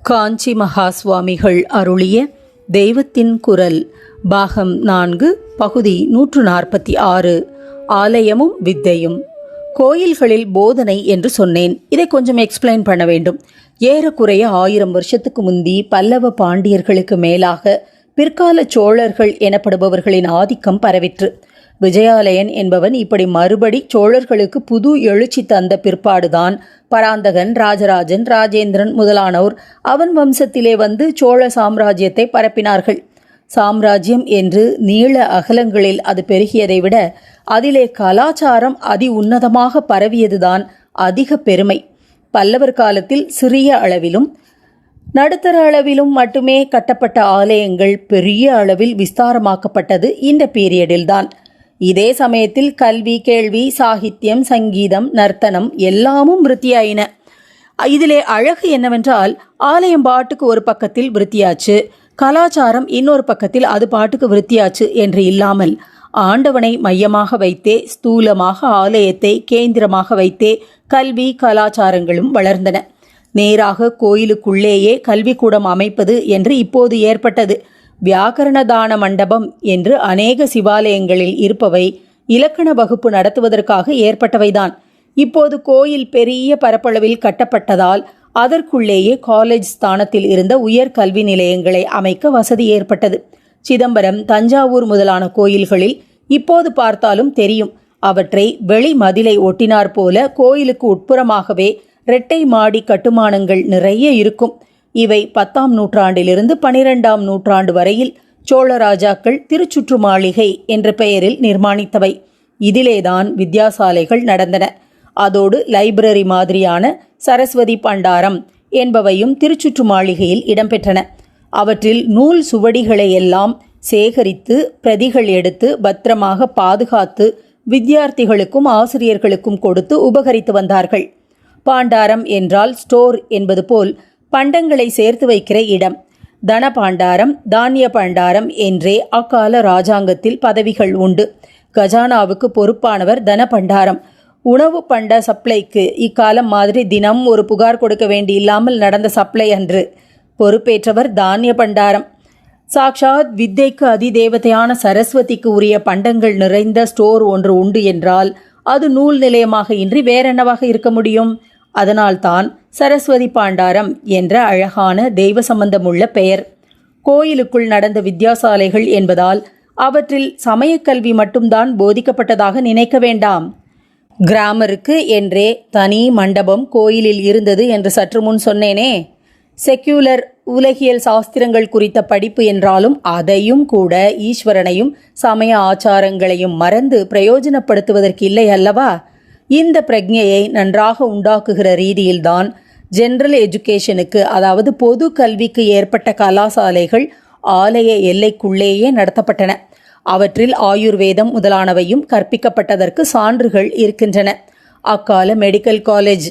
காஞ்சி மகா சுவாமிகள் அருளிய தெய்வத்தின் குரல் பாகம் 4 பகுதி 146 ஆலயமும் வித்தையும். கோயில்களில் போதனை என்று சொன்னேன். இதை கொஞ்சம் எக்ஸ்பிளைன் பண்ண வேண்டும். ஏறக்குறைய 1000 வருஷத்துக்கு முந்தி பல்லவ பாண்டியர்களுக்கு மேலாக பிற்கால சோழர்கள் எனப்படுபவர்களின் ஆதிக்கம் பரவிற்று. விஜயாலயன் என்பவன் இப்படி மறுபடி சோழர்களுக்கு புது எழுச்சி தந்த பிற்பாடுதான் பராந்தகன், ராஜராஜன், ராஜேந்திரன் முதலானோர் அவன் வம்சத்திலே வந்து சோழ சாம்ராஜ்யத்தை பரப்பினார்கள். சாம்ராஜ்யம் என்று நீள அகலங்களில் அது பெருகியதை விட அதிலே கலாச்சாரம் அதி உன்னதமாக பரவியதுதான் அதிக பெருமை. பல்லவர் காலத்தில் சிறிய அளவிலும் நடுத்தர அளவிலும் மட்டுமே கட்டப்பட்ட ஆலயங்கள் பெரிய அளவில் விஸ்தாரமாக்கப்பட்டது இந்த பீரியடில்தான். இதே சமயத்தில் கல்வி, கேள்வி, சாகித்யம், சங்கீதம், நர்த்தனம் எல்லாமும் விருத்தியாயின. இதிலே அழகு என்னவென்றால், ஆலயம் பாட்டுக்கு ஒரு பக்கத்தில் விருத்தியாச்சு, கலாச்சாரம் இன்னொரு பக்கத்தில் அது பாட்டுக்கு விருத்தியாச்சு என்று இல்லாமல் ஆண்டவனை மையமாக வைத்தே, ஸ்தூலமாக ஆலயத்தை கேந்திரமாக வைத்தே கல்வி கலாச்சாரங்களும் வளர்ந்தன. நேராக கோயிலுக்குள்ளேயே கல்விக்கூடம் அமைப்பது என்று இப்போது ஏற்பட்டது. வியாக்கரணதான மண்டபம் என்று அநேக சிவாலயங்களில் இருப்பவை இலக்கண வகுப்பு நடத்துவதற்காக ஏற்பட்டவைதான். இப்போது கோயில் பெரிய பரப்பளவில் கட்டப்பட்டதால் அதற்குள்ளேயே காலேஜ் ஸ்தானத்தில் இருந்த உயர் கல்வி நிலையங்களை அமைக்க வசதி ஏற்பட்டது. சிதம்பரம், தஞ்சாவூர் முதலான கோயில்களில் இப்போது பார்த்தாலும் தெரியும். அவற்றை வெளி மதிலை ஒட்டினார் போல கோயிலுக்கு உட்புறமாகவே இரட்டை மாடி கட்டுமானங்கள் நிறைய இருக்கும். இவை 10ஆம் நூற்றாண்டிலிருந்து 12ஆம் நூற்றாண்டு வரையில் சோழ ராஜாக்கள் திருச்சுற்று மாளிகை என்ற பெயரில் நிர்மாணித்தவை. இதிலேதான் வித்யாசாலைகள் நடந்தன. அதோடு லைப்ரரி மாதிரியான சரஸ்வதி பண்டாரம் என்பவையும் திருச்சுற்று மாளிகையில் இடம்பெற்றன. அவற்றில் நூல் சுவடிகளை எல்லாம் சேகரித்து பிரதிகள் எடுத்து பத்திரமாக பாதுகாத்து வித்யார்த்திகளுக்கும் ஆசிரியர்களுக்கும் கொடுத்து உபகரித்து வந்தார்கள். பாண்டாரம் என்றால் ஸ்டோர் என்பது போல் பண்டங்களை சேர்த்து வைக்கிற இடம். தன பாண்டாரம், தானிய பண்டாரம் என்றே அக்கால ராஜாங்கத்தில் பதவிகள் உண்டு. கஜானாவுக்கு பொறுப்பானவர் தன பண்டாரம். உணவு பண்ட சப்ளைக்கு இக்காலம் மாதிரி தினம் ஒரு புகார் கொடுக்க வேண்டியில்லாமல் நடந்த சப்ளை அன்று. பொறுப்பேற்றவர் தானிய பண்டாரம். சாக்ஷாத் வித்தைக்கு அதிதேவதையான சரஸ்வதிக்கு உரிய பண்டங்கள் நிறைந்த ஸ்டோர் ஒன்று உண்டு என்றால் அது நூல் நிலையமாக இன்றி வேறென்னவாக இருக்க முடியும்? அதனால்தான் சரஸ்வதி பாண்டாரம் என்ற அழகான தெய்வ சம்பந்தமுள்ள பெயர். கோயிலுக்குள் நடந்த வித்யாசாலைகள் என்பதால் அவற்றில் சமயக்கல்வி மட்டும்தான் போதிக்கப்பட்டதாக நினைக்க வேண்டாம். கிராமருக்கு என்றே தனி மண்டபம் கோயிலில் இருந்தது என்று சற்று முன் சொன்னேனே. செக்யூலர் உலகியல் சாஸ்திரங்கள் குறித்த படிப்பு என்றாலும் அதையும் கூட ஈஸ்வரனையும் சமய ஆச்சாரங்களையும் மறந்து பிரயோஜனப்படுத்துவதற்கு இல்லை அல்லவா? இந்த பிரக்ஞையை நன்றாக உண்டாக்குகிற ரீதியில்தான் ஜெனரல் எஜுகேஷனுக்கு, அதாவது பொது கல்விக்கு ஏற்பட்ட கலாசாலைகள் ஆலய எல்லைக்குள்ளேயே நடத்தப்பட்டன. அவற்றில் ஆயுர்வேதம் முதலானவையும் கற்பிக்கப்பட்டதற்கு சான்றுகள் இருக்கின்றன. அக்கால மெடிக்கல் காலேஜ்